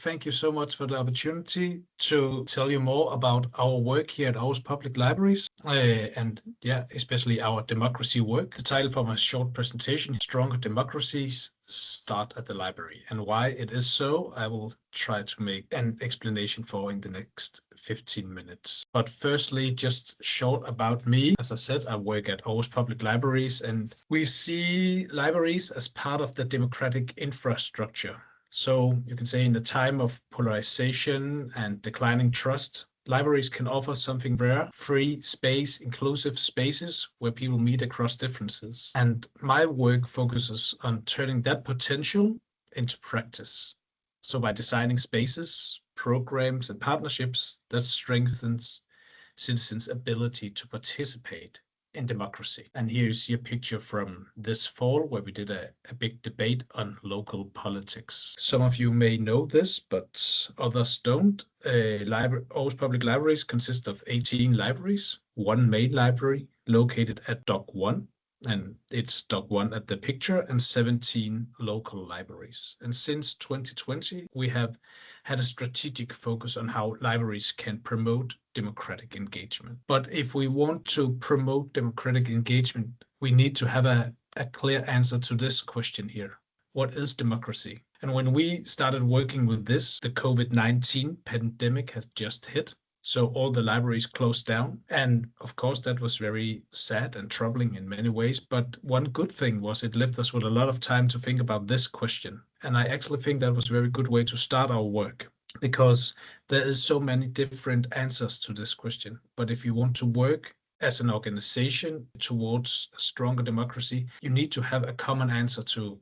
Thank you so much for the opportunity to tell you more about our work here at Aarhus Public Libraries, and especially our democracy work. The title for my short presentation, Stronger Democracies Start at the Library. And why it is so, I will try to make an explanation for in the next 15 minutes. But firstly, just short about me. As I said, I work at Aarhus Public Libraries, and we see libraries as part of the democratic infrastructure. So you can say in the time of polarization and declining trust, libraries can offer something rare: free space, inclusive spaces where people meet across differences. And my work focuses on turning that potential into practice. So by designing spaces, programs, and partnerships that strengthens citizens' ability to participate in democracy. And here you see a picture from this fall where we did a big debate on local politics. Some of you may know this, but others don't. Aarhus Public Libraries consist of 18 libraries, one main library located at Dock 1, and it's Dock 1 at the picture, and 17 local libraries. And since 2020, we have had a strategic focus on how libraries can promote democratic engagement. But if we want to promote democratic engagement, we need to have a clear answer to this question here. What is democracy? And when we started working with this, the COVID-19 pandemic has just hit. So all the libraries closed down. And of course, that was very sad and troubling in many ways. But one good thing was it left us with a lot of time to think about this question. And I actually think that was a very good way to start our work, because there is so many different answers to this question. But if you want to work as an organization towards a stronger democracy, you need to have a common answer to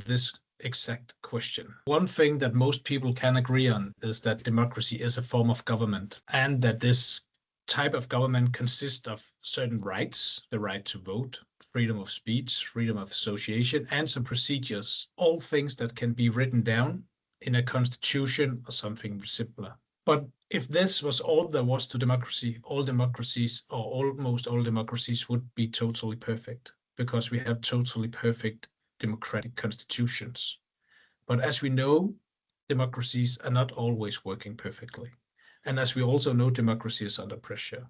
this exact question. One thing that most people can agree on is that democracy is a form of government, and that this type of government consists of certain rights: the right to vote, freedom of speech, freedom of association, and some procedures, all things that can be written down in a constitution or something similar. But if this was all there was to democracy, all democracies, or almost all democracies, would be totally perfect, because we have totally perfect democratic constitutions. But as we know, democracies are not always working perfectly. And as we also know, democracy is under pressure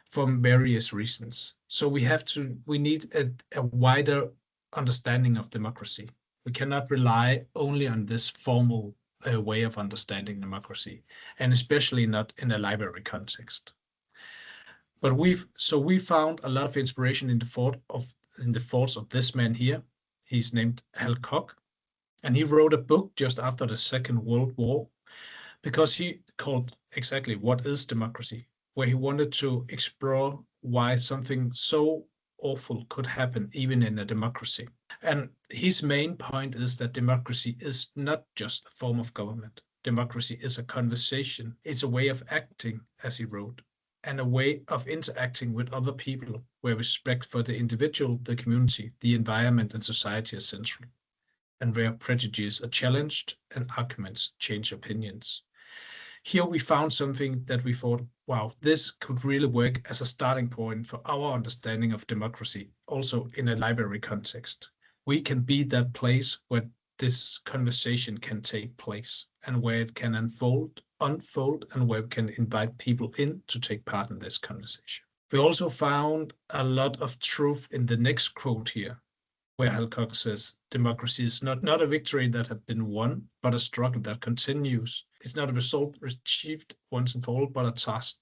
for various reasons. So we need a wider understanding of democracy. We cannot rely only on this formal way of understanding democracy, and especially not in a library context. But we found a lot of inspiration in the thoughts of this man here. He's named Hal Koch, and he wrote a book just after the Second World War, because he called exactly What is Democracy, where he wanted to explore why something so awful could happen even in a democracy. And his main point is that democracy is not just a form of government. Democracy is a conversation. It's a way of acting, as he wrote, and a way of interacting with other people, where respect for the individual, the community, the environment, and society is central, and where prejudices are challenged and arguments change opinions. Here we found something that we thought, wow, this could really work as a starting point for our understanding of democracy, also in a library context. We can be that place where this conversation can take place, and where it can unfold, and where we can invite people in to take part in this conversation. We also found a lot of truth in the next quote here, where Hal Koch says, democracy is not a victory that has been won, but a struggle that continues. It's not a result achieved once and for all, but a task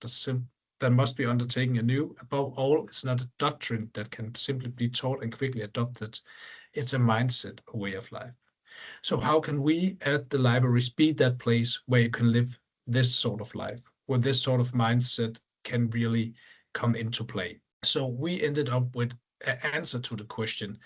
that must be undertaken anew. Above all, it's not a doctrine that can simply be taught and quickly adopted. It's a mindset, a way of life. So how can we at the libraries be that place where you can live this sort of life, where this sort of mindset can really come into play? So we ended up with an answer to the question,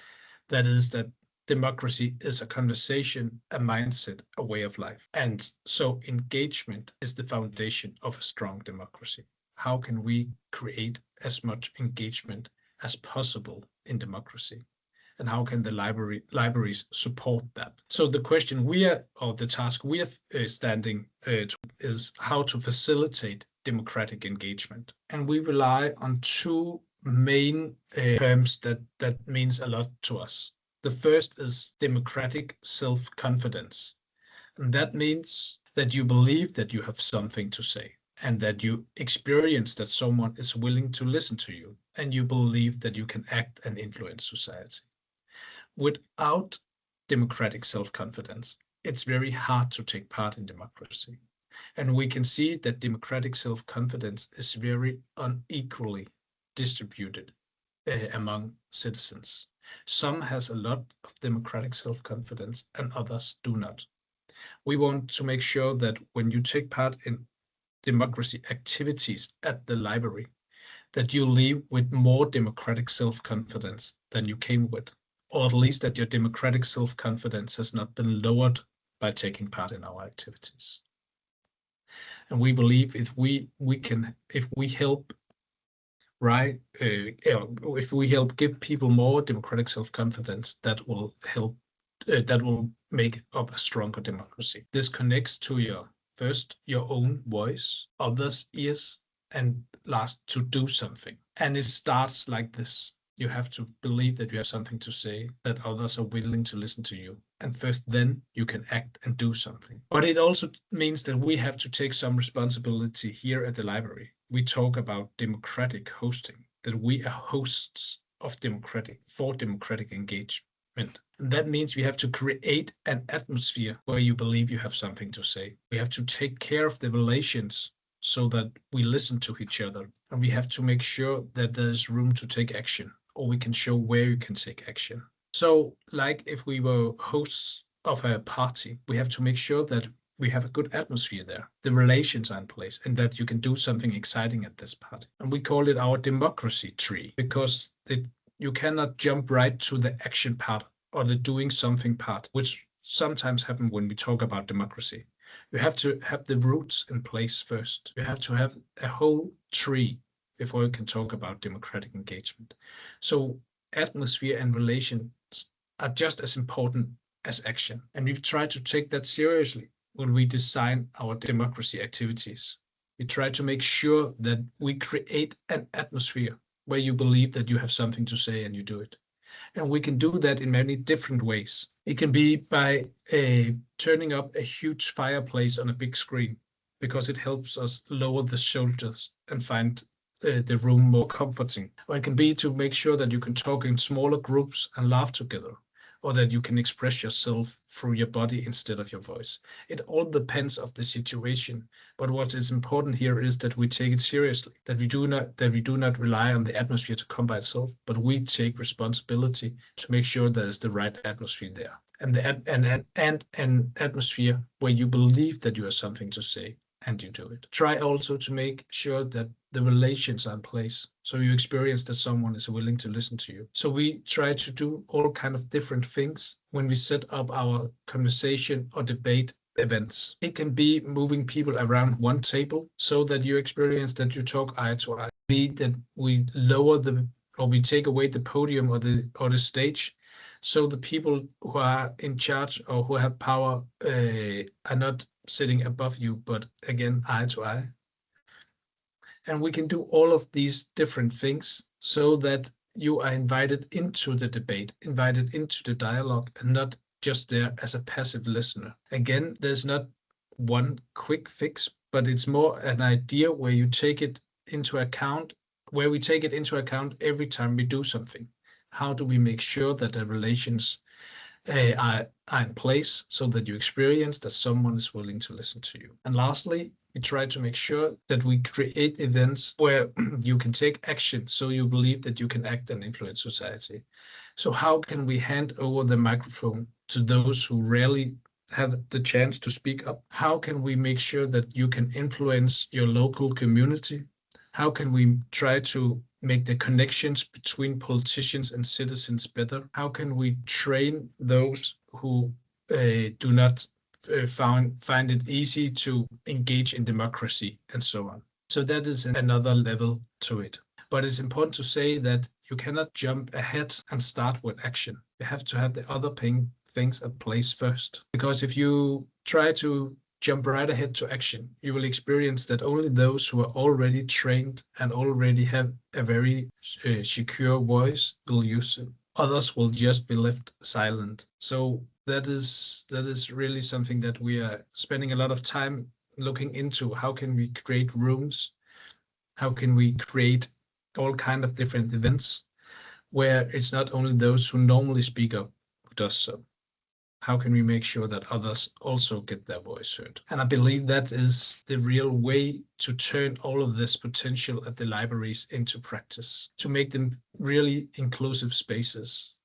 that is that democracy is a conversation, a mindset, a way of life. And so engagement is the foundation of a strong democracy. How can we create as much engagement as possible in democracy? And how can the libraries support that? So the question the task we are standing to is how to facilitate democratic engagement. And we rely on two main terms that means a lot to us. The first is democratic self-confidence. And that means that you believe that you have something to say, and that you experience that someone is willing to listen to you, and you believe that you can act and influence society. Without democratic self-confidence, it's very hard to take part in democracy. And we can see that democratic self-confidence is very unequally distributed among citizens. Some has a lot of democratic self-confidence and others do not. We want to make sure that when you take part in democracy activities at the library, that you leave with more democratic self-confidence than you came with, or at least that your democratic self-confidence has not been lowered by taking part in our activities. And we believe if we help if we help give people more democratic self-confidence, that will help, that will make up a stronger democracy. This connects to your own voice, others' ears, and last, to do something. And it starts like this. You have to believe that you have something to say, that others are willing to listen to you. And first then you can act and do something. But it also means that we have to take some responsibility here at the library. We talk about democratic hosting, that we are hosts of democratic engagement. And that means we have to create an atmosphere where you believe you have something to say. We have to take care of the relations so that we listen to each other. And we have to make sure that there's room to take action, or we can show where you can take action. So like if we were hosts of a party, we have to make sure that we have a good atmosphere there, the relations are in place, and that you can do something exciting at this party. And we call it our democracy tree, because you cannot jump right to the action part or the doing something part, which sometimes happen when we talk about democracy. You have to have the roots in place first. You have to have a whole tree before you can talk about democratic engagement. So atmosphere and relations are just as important as action. And we try to take that seriously when we design our democracy activities. We try to make sure that we create an atmosphere where you believe that you have something to say and you do it. And we can do that in many different ways. It can be by turning up a huge fireplace on a big screen, because it helps us lower the shoulders and find the room more comforting. Or it can be to make sure that you can talk in smaller groups and laugh together, or that you can express yourself through your body instead of your voice. It all depends on the situation. But what is important here is that we take it seriously, that we do not rely on the atmosphere to come by itself, but we take responsibility to make sure there is the right atmosphere there, and an atmosphere where you believe that you have something to say and you do it. Try also to make sure that the relations are in place, so you experience that someone is willing to listen to you. So we try to do all kind of different things when we set up our conversation or debate events. It can be moving people around one table so that you experience that you talk eye to eye. That we lower we take away the podium or the stage, so the people who are in charge or who have power are not sitting above you, but again, eye to eye. And we can do all of these different things so that you are invited into the debate, invited into the dialogue, and not just there as a passive listener. Again, there's not one quick fix, but it's more an idea where you take it into account, where we take it into account every time we do something. How do we make sure that the relations are in place so that you experience that someone is willing to listen to you? And lastly, we try to make sure that we create events where you can take action, so you believe that you can act and influence society. So how can we hand over the microphone to those who rarely have the chance to speak up? How can we make sure that you can influence your local community? How can we try to make the connections between politicians and citizens better? How can we train those who do not find it easy to engage in democracy, and so on? So that is another level to it. But it's important to say that you cannot jump ahead and start with action. You have to have the other things at place first. Because if you try to jump right ahead to action, you will experience that only those who are already trained and already have a very secure voice will use it. Others will just be left silent. So that is really something that we are spending a lot of time looking into. How can we create rooms? How can we create all kind of different events where it's not only those who normally speak up who does so? How can we make sure that others also get their voice heard? And I believe that is the real way to turn all of this potential at the libraries into practice, to make them really inclusive spaces,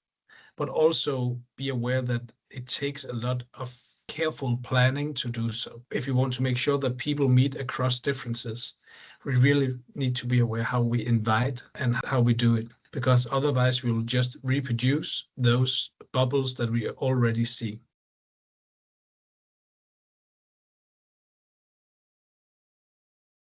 but also be aware that it takes a lot of careful planning to do so. If we want to make sure that people meet across differences, we really need to be aware how we invite and how we do it, because otherwise we will just reproduce those bubbles that we already see.